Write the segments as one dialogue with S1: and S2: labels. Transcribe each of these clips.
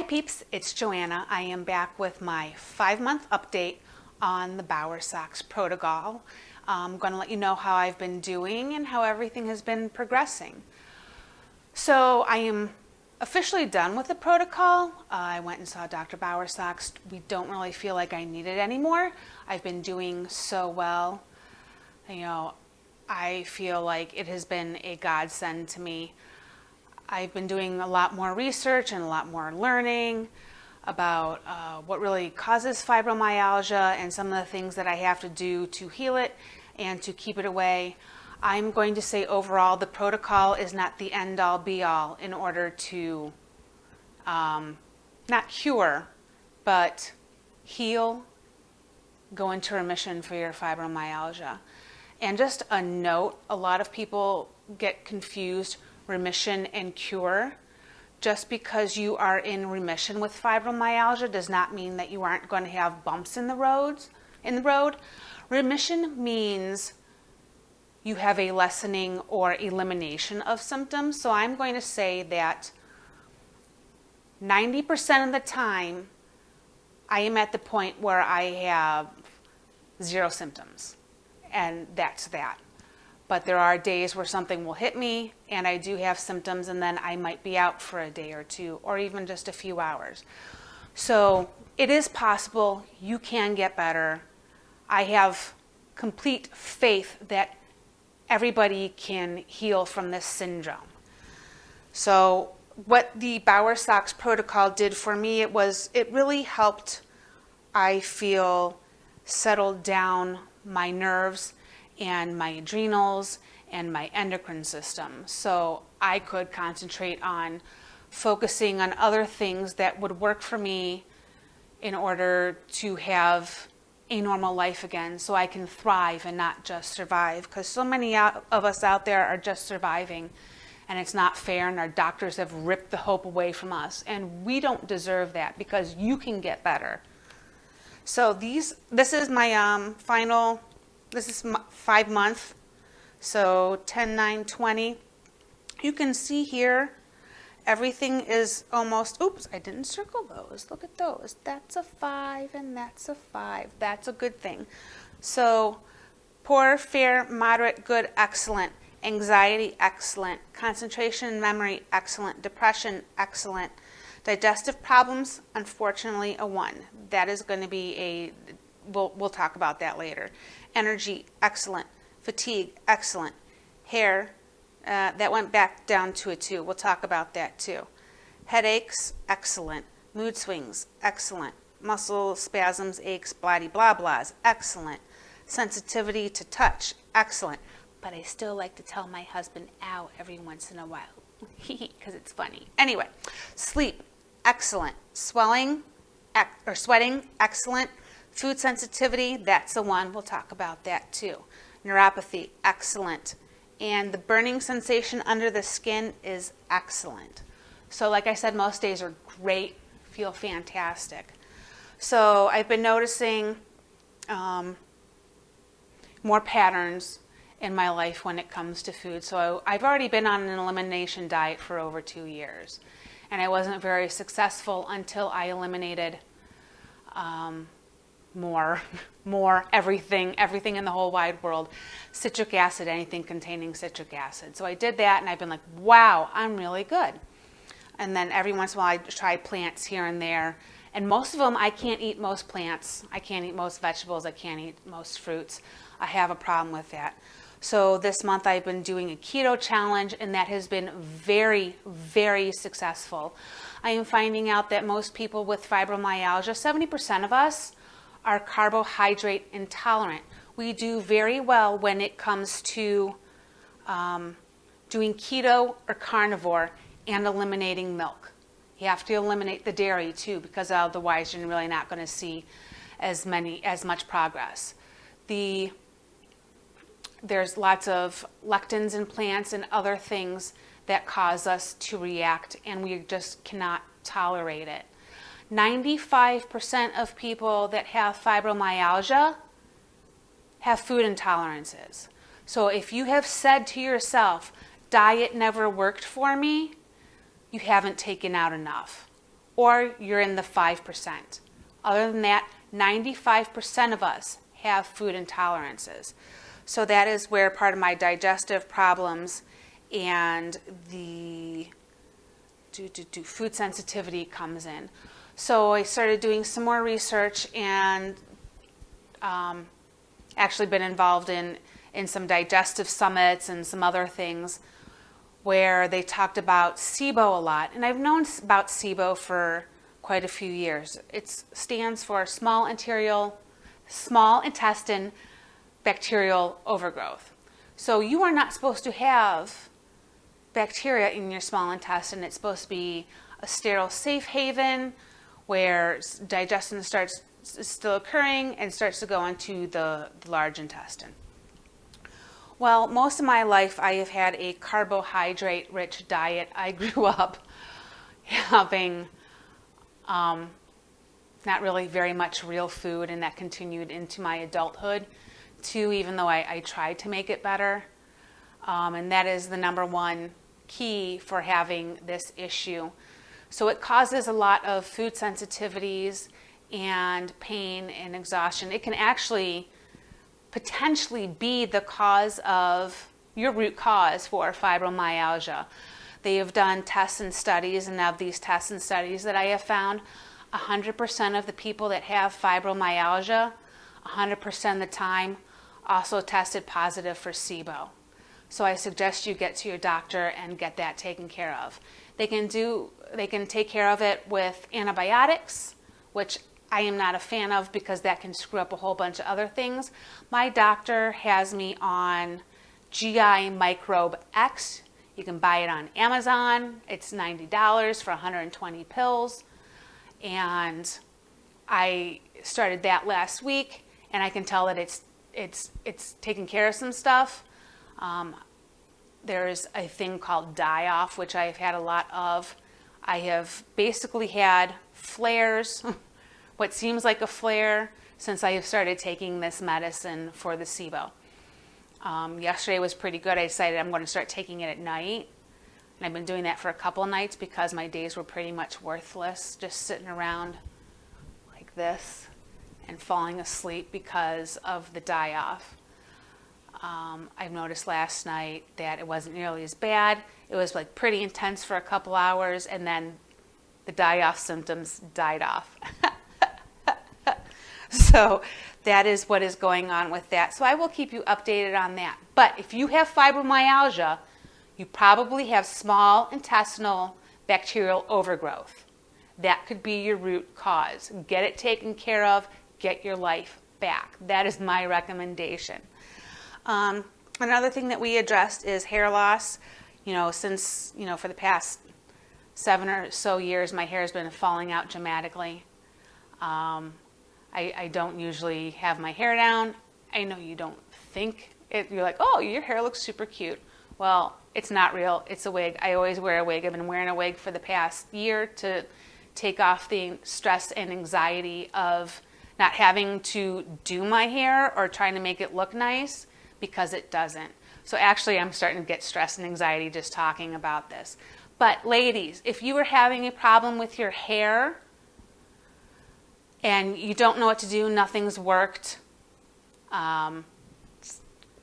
S1: Hi peeps, it's Joanna. I am back with my 5-month update on the Bowersox Protocol. I'm going to let you know how I've been doing and how everything has been progressing. So I am officially done with the protocol. I went and saw Dr. Bowersox. We don't really feel like I need it anymore. I've been doing so well. I feel like it has been a godsend to me. I've been doing a lot more research and a lot more learning about what really causes fibromyalgia and some of the things that I have to do to heal it and to keep it away. I'm going to say overall the protocol is not the end-all be-all in order to not cure, but heal, go into remission for your fibromyalgia. And just a note, a lot of people get confused remission and cure. Just because you are in remission with fibromyalgia does not mean that you aren't going to have bumps in the road. Remission means you have a lessening or elimination of symptoms. So I'm going to say that 90% of the time I am at the point where I have 0 symptoms, and that's that. But there are days where something will hit me and I do have symptoms, and then I might be out for a day or two or even just a few hours. So it is possible you can get better. I have complete faith that everybody can heal from this syndrome. So what the Bowersox Protocol did for me, it really helped, I feel, settle down my nerves and my adrenals and my endocrine system, so I could concentrate on focusing on other things that would work for me in order to have a normal life again, so I can thrive and not just survive, because so many of us out there are just surviving, and it's not fair, and our doctors have ripped the hope away from us, and we don't deserve that, because you can get better. So this is my this is my 5 month, so 10/9/20. You can see here, everything is almost, oops, I didn't circle those. Look at those. That's a 5 and that's a 5. That's a good thing. So poor, fair, moderate, good, excellent. Anxiety, excellent. Concentration and memory, excellent. Depression, excellent. Digestive problems, unfortunately, a 1. That is going to be we'll talk about that later. Energy, excellent. Fatigue, excellent. Hair, that went back down to a 2. We'll talk about that too. Headaches, excellent. Mood swings, excellent. Muscle spasms, aches, blah blahs, excellent. Sensitivity to touch, excellent. But I still like to tell my husband, ow, every once in a while, because it's funny. Anyway, sleep, excellent. Swelling, or sweating, excellent. Food sensitivity, that's the 1. We'll talk about that too. Neuropathy, excellent. And the burning sensation under the skin is excellent. So like I said, most days are great, feel fantastic. So I've been noticing more patterns in my life when it comes to food. So I've already been on an elimination diet for over 2 years. And I wasn't very successful until I eliminated more everything in the whole wide world. Citric acid, anything containing citric acid. So I did that, and I've been like, wow, I'm really good. And then every once in a while I try plants here and there, and most of them I can't eat most plants. I can't eat most vegetables. I can't eat most fruits. I have a problem with that. So this month I've been doing a keto challenge, and that has been very, very successful. I am finding out that most people with fibromyalgia, 70% of us, are carbohydrate intolerant. We do very well when it comes to doing keto or carnivore and eliminating milk. You have to eliminate the dairy too, because otherwise you're really not going to see as much progress. There's lots of lectins in plants and other things that cause us to react, and we just cannot tolerate it. 95% of people that have fibromyalgia have food intolerances. So if you have said to yourself, diet never worked for me, you haven't taken out enough. or you're in the 5%. Other than that, 95% of us have food intolerances. So that is where part of my digestive problems and the food sensitivity comes in. So I started doing some more research and actually been involved in some digestive summits and some other things where they talked about SIBO a lot. And I've known about SIBO for quite a few years. It stands for small intestine bacterial overgrowth. So you are not supposed to have bacteria in your small intestine. It's supposed to be a sterile safe haven where digestion is still occurring and starts to go into the large intestine. Well, most of my life I have had a carbohydrate-rich diet. I grew up having not really very much real food, and that continued into my adulthood too, even though I tried to make it better. And that is the number one key for having this issue. So it causes a lot of food sensitivities and pain and exhaustion. It can actually potentially be the cause of your root cause for fibromyalgia. They have done tests and studies, and of these tests and studies that I have found, 100% of the people that have fibromyalgia, 100% of the time, also tested positive for SIBO. So I suggest you get to your doctor and get that taken care of. They can take care of it with antibiotics, which I am not a fan of because that can screw up a whole bunch of other things. My doctor has me on GI Microbe X. You can buy it on Amazon. It's $90 for 120 pills. And I started that last week, and I can tell that it's taking care of some stuff. There's a thing called die-off, which I've had a lot of. I have basically had flares, what seems like a flare, since I have started taking this medicine for the SIBO. Yesterday was pretty good. I decided I'm going to start taking it at night. And I've been doing that for a couple of nights because my days were pretty much worthless, just sitting around like this and falling asleep because of the die-off. I've noticed last night that it wasn't nearly as bad. It was like pretty intense for a couple hours, and then the die-off symptoms died off. So that is what is going on with that. So I will keep you updated on that. But if you have fibromyalgia, you probably have small intestinal bacterial overgrowth. That could be your root cause. Get it taken care of. Get your life back. That is my recommendation. Another thing that we addressed is hair loss. Since, for the past 7 or so years, my hair has been falling out dramatically. I don't usually have my hair down. I know you don't think it. You're like, oh, your hair looks super cute. Well, it's not real. It's a wig. I always wear a wig. I've been wearing a wig for the past year to take off the stress and anxiety of not having to do my hair or trying to make it look nice, because it doesn't. So actually, I'm starting to get stress and anxiety just talking about this. But ladies, if you are having a problem with your hair and you don't know what to do, nothing's worked,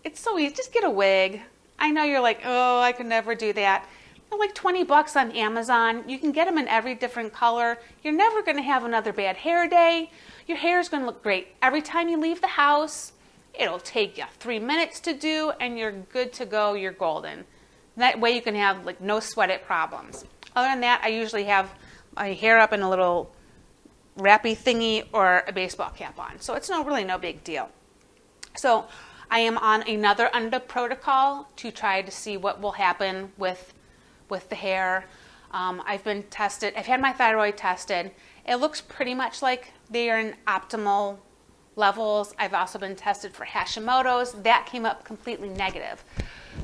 S1: it's so easy. Just get a wig. I know you're like, oh, I could never do that. They're like $20 on Amazon. You can get them in every different color. You're never going to have another bad hair day. Your hair is going to look great every time you leave the house. It'll take you 3 minutes to do, and you're good to go. You're golden. That way you can have like no sweat it problems. Other than that, I usually have my hair up in a little wrappy thingy or a baseball cap on. So it's really no big deal. So I am on another under protocol to try to see what will happen with the hair. I've been tested. I've had my thyroid tested. It looks pretty much like they are in optimal levels. I've also been tested for Hashimoto's. That came up completely negative.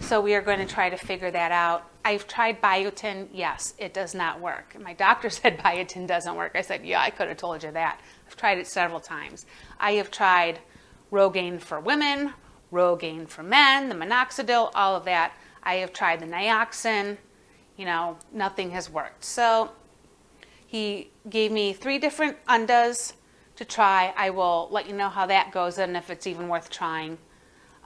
S1: So we are going to try to figure that out. I've tried biotin. Yes, it does not work. My doctor said biotin doesn't work. I said, yeah, I could have told you that. I've tried it several times. I have tried Rogaine for women, Rogaine for men, the minoxidil, all of that. I have tried the Nioxin. Nothing has worked. So, He gave me 3 different undas to try. I will let you know how that goes and if it's even worth trying.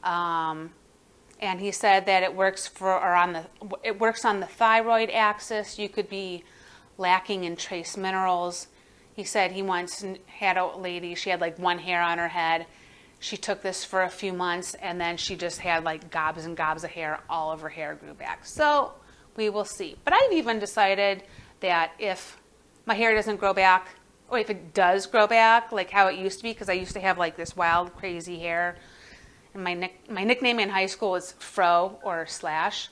S1: And he said that it works on the thyroid axis. You could be lacking in trace minerals. He said he once had a lady, she had like 1 hair on her head. She took this for a few months and then she just had like gobs and gobs of hair. All of her hair grew back. So we will see. But I've even decided that if my hair doesn't grow back, or if it does grow back, like how it used to be, because I used to have like this wild, crazy hair. And my nickname in high school was Fro or Slash.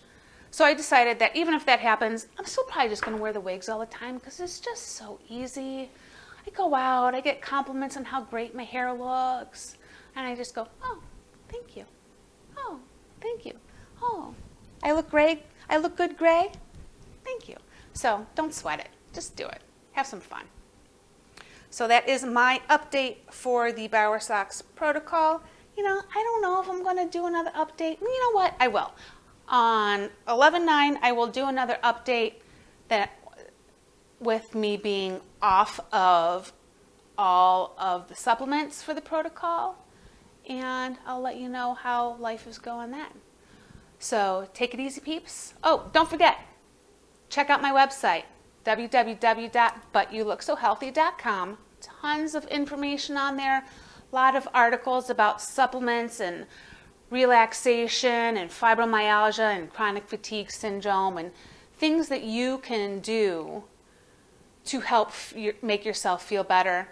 S1: So I decided that even if that happens, I'm still probably just going to wear the wigs all the time because it's just so easy. I go out, I get compliments on how great my hair looks. And I just go, oh, thank you. Oh, thank you. Oh, I look great. I look good gray. Thank you. So don't sweat it. Just do it. Have some fun. So that is my update for the Bowersox Protocol. You know, I don't know if I'm going to do another update. You know what? I will. On 11/9, I will do another update that with me being off of all of the supplements for the protocol. And I'll let you know how life is going then. So take it easy, peeps. Oh, don't forget, check out my website, www.butyoulucksohealthy.com. Tons of information on there. A lot of articles about supplements and relaxation and fibromyalgia and chronic fatigue syndrome and things that you can do to help make yourself feel better.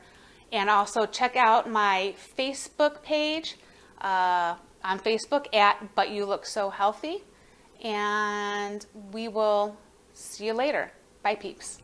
S1: And also check out my Facebook page on Facebook at But You Look So Healthy. And we will see you later. Bye, peeps.